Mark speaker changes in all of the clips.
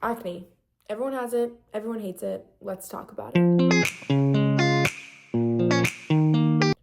Speaker 1: Acne. Everyone has it. Everyone hates it. Let's talk about it.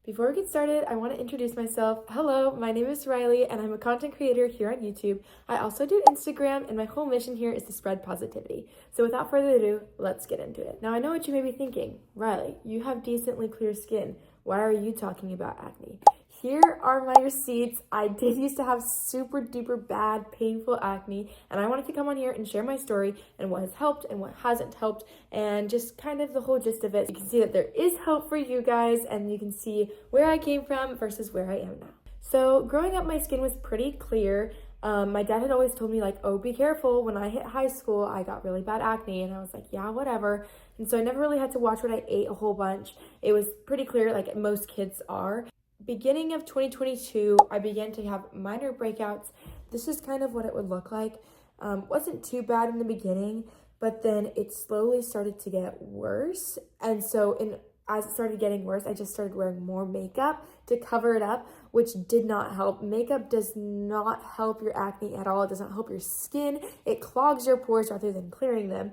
Speaker 1: Before we get started, I want to introduce myself. Hello, my name is Rylee, and I'm a content creator here on YouTube. I also do Instagram, and my whole mission here is to spread positivity. So without further ado, let's get into it. Now, I know what you may be thinking. Rylee, you have decently clear skin. Why are you talking about acne? Here are my receipts. I did used to have super duper bad, painful acne, and I wanted to come on here and share my story and what has helped and what hasn't helped, and just kind of the whole gist of it. You can see that there is hope for you guys, and you can see where I came from versus where I am now. So growing up, my skin was pretty clear. My dad had always told me, like, oh, be careful. When I hit high school, I got really bad acne, and I was like, yeah, whatever. And so I never really had to watch what I ate a whole bunch. It was pretty clear, like most kids are. Beginning of 2022, I began to have minor breakouts. This is kind of what it would look like. Wasn't too bad in the beginning, but then it slowly started to get worse. And so as it started getting worse, I just started wearing more makeup to cover it up, which did not help. Makeup does not help your acne at all. It does not help your skin. It clogs your pores rather than clearing them.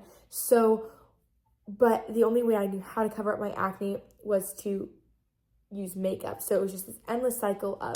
Speaker 1: But the only way I knew how to cover up my acne was to use makeup. So it was just this endless cycle of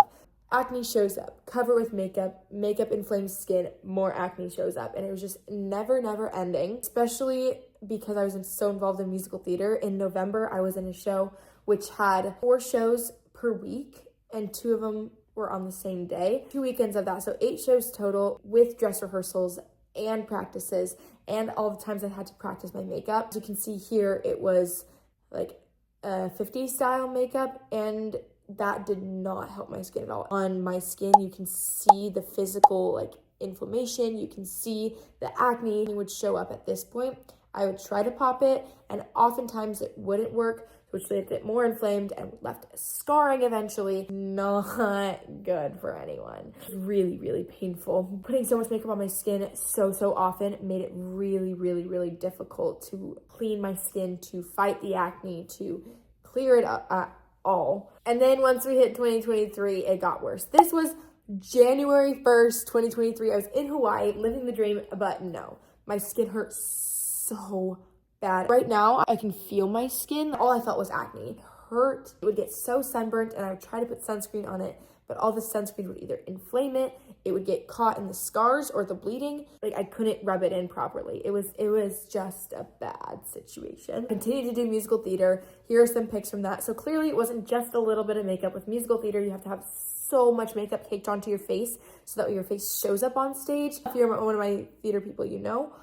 Speaker 1: acne shows up, cover with makeup, makeup inflames skin, more acne shows up. And it was just never ending, especially because I was so involved in musical theater. In November, I was in a show which had 4 shows per week, and 2 of them were on the same day. 2 weekends of that, so 8 shows total with dress rehearsals and practices and all the times I had to practice my makeup. As you can see here, it was like 50s style makeup, and that did not help my skin at all. On my skin, you can see the physical like inflammation, you can see the acne would show up at this point. I would try to pop it, and oftentimes it wouldn't work, which left it more inflamed and left scarring eventually. Not good for anyone. Really painful. Putting so much makeup on my skin so often made it really difficult to clean my skin, to fight the acne, to clear it up at all. And then once we hit 2023, it got worse. This was January 1st, 2023. I was in Hawaii living the dream, but no, my skin hurt so bad. Right now, I can feel my skin. All I felt was acne. It hurt. It would get so sunburnt, and I would try to put sunscreen on it, but all the sunscreen would either inflame it, it would get caught in the scars or the bleeding. Like, I couldn't rub it in properly. It was just a bad situation. Continued to do musical theater. Here are some pics from that. So clearly it wasn't just a little bit of makeup. With musical theater, you have to have so much makeup caked onto your face so that your face shows up on stage. If you're one of my theater people, you know.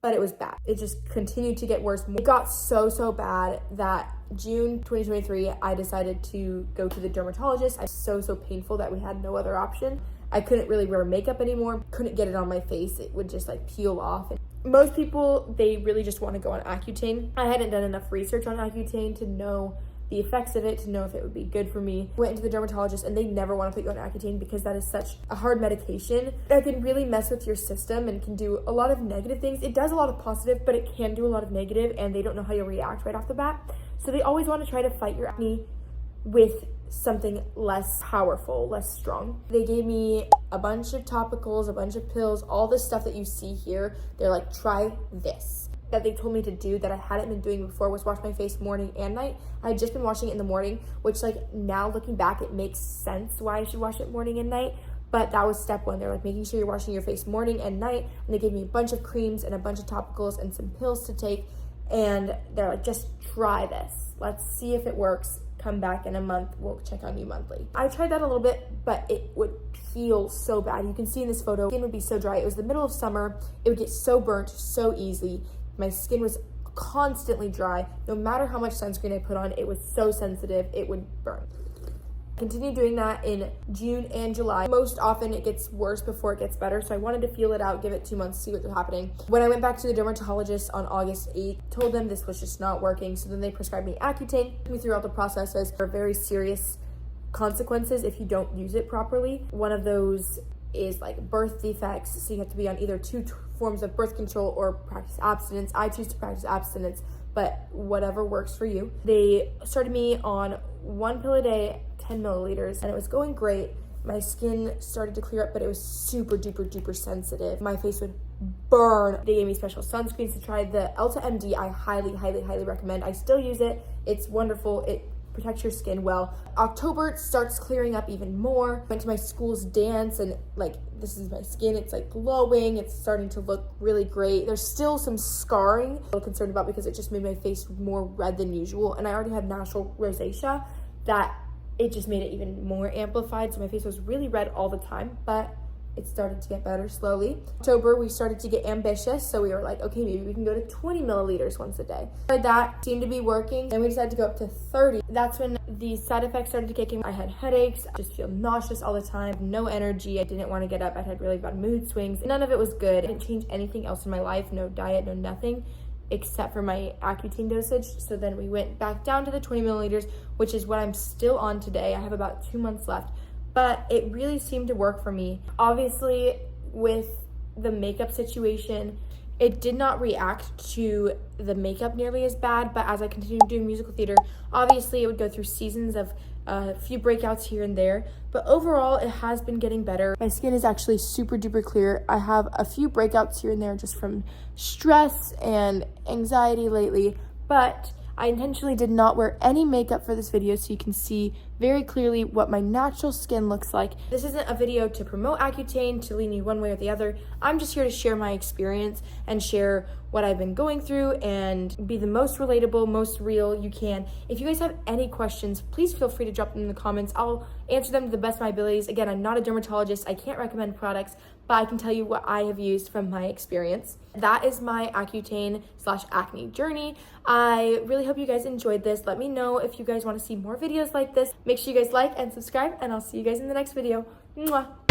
Speaker 1: But it was bad. It just continued to get worse. It got so bad that June 2023, I decided to go to the dermatologist. It was so painful that we had no other option. I couldn't really wear makeup anymore. Couldn't get it on my face. It would just like peel off. Most people, they really just want to go on accutane. I hadn't done enough research on accutane to know the effects of it, to know if it would be good for me. Went into the dermatologist, and they never want to put you on accutane because that is such a hard medication that can really mess with your system and can do a lot of negative things. It does a lot of positive, but it can do a lot of negative, and they don't know how you'll react right off the bat. So they always want to try to fight your acne with something less powerful, less strong. They gave me a bunch of topicals, a bunch of pills, all the stuff that you see here. They're like, try this. That they told me to do that I hadn't been doing before was wash my face morning and night. I had just been washing it in the morning, which, like, now looking back, it makes sense why I should wash it morning and night. But that was step 1. They're like, making sure you're washing your face morning and night. And they gave me a bunch of creams and a bunch of topicals and some pills to take. And they're like, just try this. Let's see if it works. Come back in a month. We'll check on you monthly. I tried that a little bit, but it would peel so bad. You can see in this photo, skin would be so dry. It was the middle of summer. It would get so burnt so easily. My skin was constantly dry. No matter how much sunscreen I put on, it was so sensitive, it would burn. Continued doing that in June and July. Most often it gets worse before it gets better, so I wanted to feel it out, give it 2 months, see what's happening. When I went back to the dermatologist on August 8th, told them this was just not working, so then they prescribed me accutane, took me through all the processes. There are very serious consequences if you don't use it properly. One of those is like birth defects, so you have to be on either 2 forms of birth control or practice abstinence. I choose to practice abstinence, but whatever works for you. They started me on 1 pill a day, 10 milliliters, and it was going great. my skin started to clear up, but it was super duper sensitive. My face would burn. They gave me special sunscreens to try. The Elta MD I highly recommend. I still use it. It's wonderful. It protects your skin well. October starts clearing up even more. Went to my school's dance, and like, this is my skin. It's like glowing. It's starting to look really great. There's still some scarring I'm a little concerned about because it just made my face more red than usual, and I already had natural rosacea that it just made it even more amplified. So my face was really red all the time, but it started to get better slowly. October, we started to get ambitious, so we were like, okay, maybe we can go to 20 milliliters once a day. That seemed to be working, and we decided to go up to 30. That's when the side effects started to kick in. I had headaches, I just feel nauseous all the time, no energy, I didn't want to get up, I had really bad mood swings. None of it was good. I didn't change anything else in my life, no diet, no nothing, except for my Accutane dosage. So then we went back down to the 20 milliliters, which is what I'm still on today. I have about 2 months left. But it really seemed to work for me. Obviously, with the makeup situation, it did not react to the makeup nearly as bad, but as I continued doing musical theater, obviously it would go through seasons of a few breakouts here and there, but overall it has been getting better. My skin is actually super duper clear. I have a few breakouts here and there just from stress and anxiety lately, but I intentionally did not wear any makeup for this video so you can see very clearly what my natural skin looks like. This isn't a video to promote Accutane, to lean you one way or the other. I'm just here to share my experience and share what I've been going through and be the most relatable, most real you can. If you guys have any questions, please feel free to drop them in the comments. I'll answer them to the best of my abilities. Again, I'm not a dermatologist. I can't recommend products, but I can tell you what I have used from my experience. That is my Accutane/acne journey. I really hope you guys enjoyed this. Let me know if you guys want to see more videos like this. Make sure you guys like and subscribe, and I'll see you guys in the next video. Mwah!